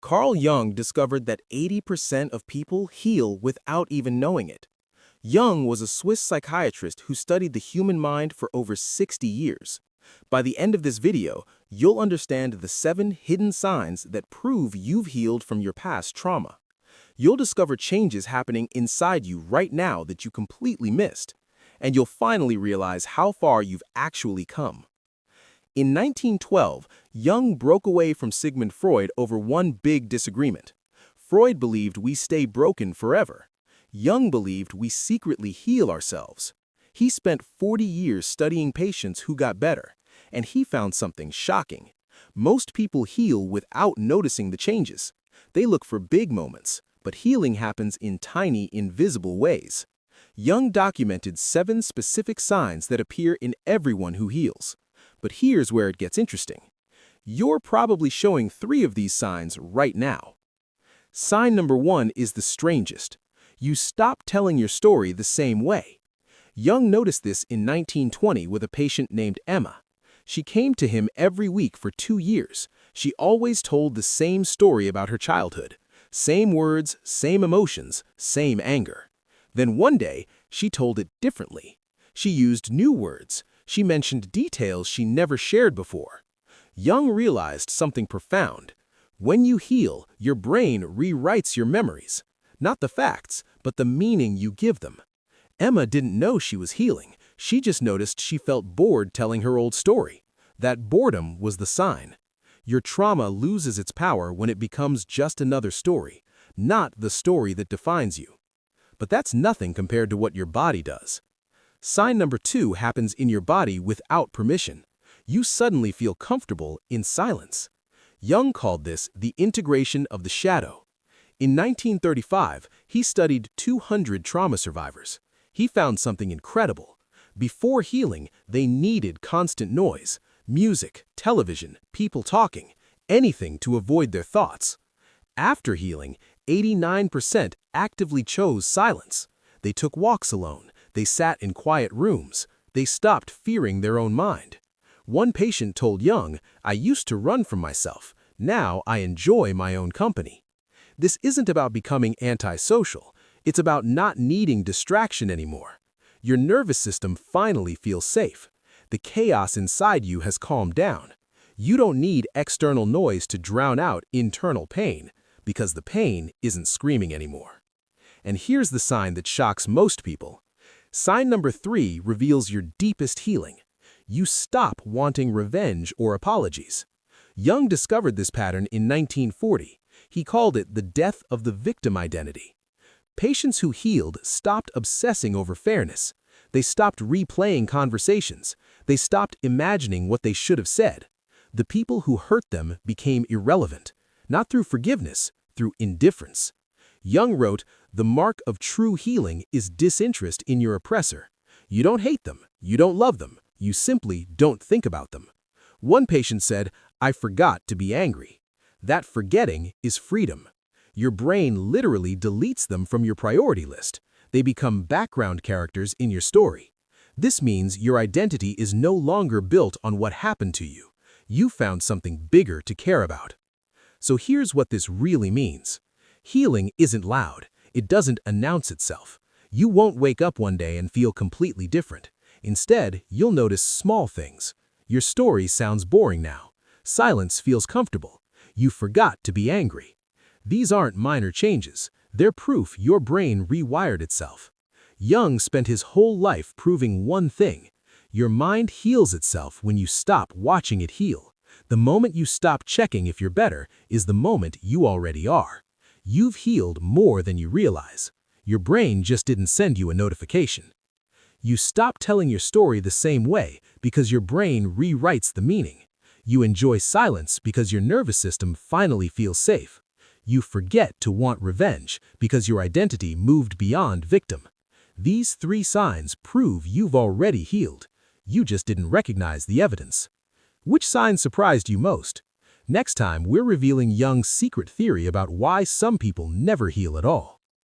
Carl Jung discovered that 80% of people heal without even knowing it. Jung was a Swiss psychiatrist who studied the human mind for over 60 years. By the end of this video, you'll understand the 7 hidden signs that prove you've healed from your past trauma. You'll discover changes happening inside you right now that you completely missed. And you'll finally realize how far you've actually come. In 1912, Jung broke away from Sigmund Freud over one big disagreement. Freud believed we stay broken forever. Jung believed we secretly heal ourselves. He spent 40 years studying patients who got better, and he found something shocking. Most people heal without noticing the changes. They look for big moments, but healing happens in tiny, invisible ways. Jung documented 7 specific signs that appear in everyone who heals. But here's where it gets interesting. You're probably showing 3 of these signs right now. Sign number 1 is the strangest. You stop telling your story the same way. Jung noticed this in 1920 with a patient named Emma. She came to him every week for 2 years. She always told the same story about her childhood. Same words, same emotions, same anger. Then one day, she told it differently. She used new words. She mentioned details she never shared before. Jung realized something profound. When you heal, your brain rewrites your memories. Not the facts, but the meaning you give them. Emma didn't know she was healing. She just noticed she felt bored telling her old story. That boredom was the sign. Your trauma loses its power when it becomes just another story, not the story that defines you. But that's nothing compared to what your body does. Sign number 2 happens in your body without permission. You suddenly feel comfortable in silence. Jung called this the integration of the shadow. In 1935, he studied 200 trauma survivors. He found something incredible. Before healing, they needed constant noise, music, television, people talking, anything to avoid their thoughts. After healing, 89% actively chose silence. They took walks alone. They sat in quiet rooms. They stopped fearing their own mind. One patient told Jung, "I used to run from myself. Now I enjoy my own company." This isn't about becoming antisocial. It's about not needing distraction anymore. Your nervous system finally feels safe. The chaos inside you has calmed down. You don't need external noise to drown out internal pain, because the pain isn't screaming anymore. And here's the sign that shocks most people. Sign number 3 reveals your deepest healing. You stop wanting revenge or apologies. Jung discovered this pattern in 1940. He called it the death of the victim identity. Patients who healed stopped obsessing over fairness. They stopped replaying conversations. They stopped imagining what they should have said. The people who hurt them became irrelevant, not through forgiveness, through indifference. Jung wrote, "The mark of true healing is disinterest in your oppressor. You don't hate them, you don't love them, you simply don't think about them." One patient said, "I forgot to be angry." That forgetting is freedom. Your brain literally deletes them from your priority list. They become background characters in your story. This means your identity is no longer built on what happened to you. You found something bigger to care about. So here's what this really means. Healing isn't loud. It doesn't announce itself. You won't wake up one day and feel completely different. Instead, you'll notice small things. Your story sounds boring now. Silence feels comfortable. You forgot to be angry. These aren't minor changes. They're proof your brain rewired itself. Jung spent his whole life proving one thing. Your mind heals itself when you stop watching it heal. The moment you stop checking if you're better is the moment you already are. You've healed more than you realize. Your brain just didn't send you a notification. You stop telling your story the same way because your brain rewrites the meaning. You enjoy silence because your nervous system finally feels safe. You forget to want revenge because your identity moved beyond victim. These 3 signs prove you've already healed. You just didn't recognize the evidence. Which sign surprised you most? Next time, we're revealing Jung's secret theory about why some people never heal at all.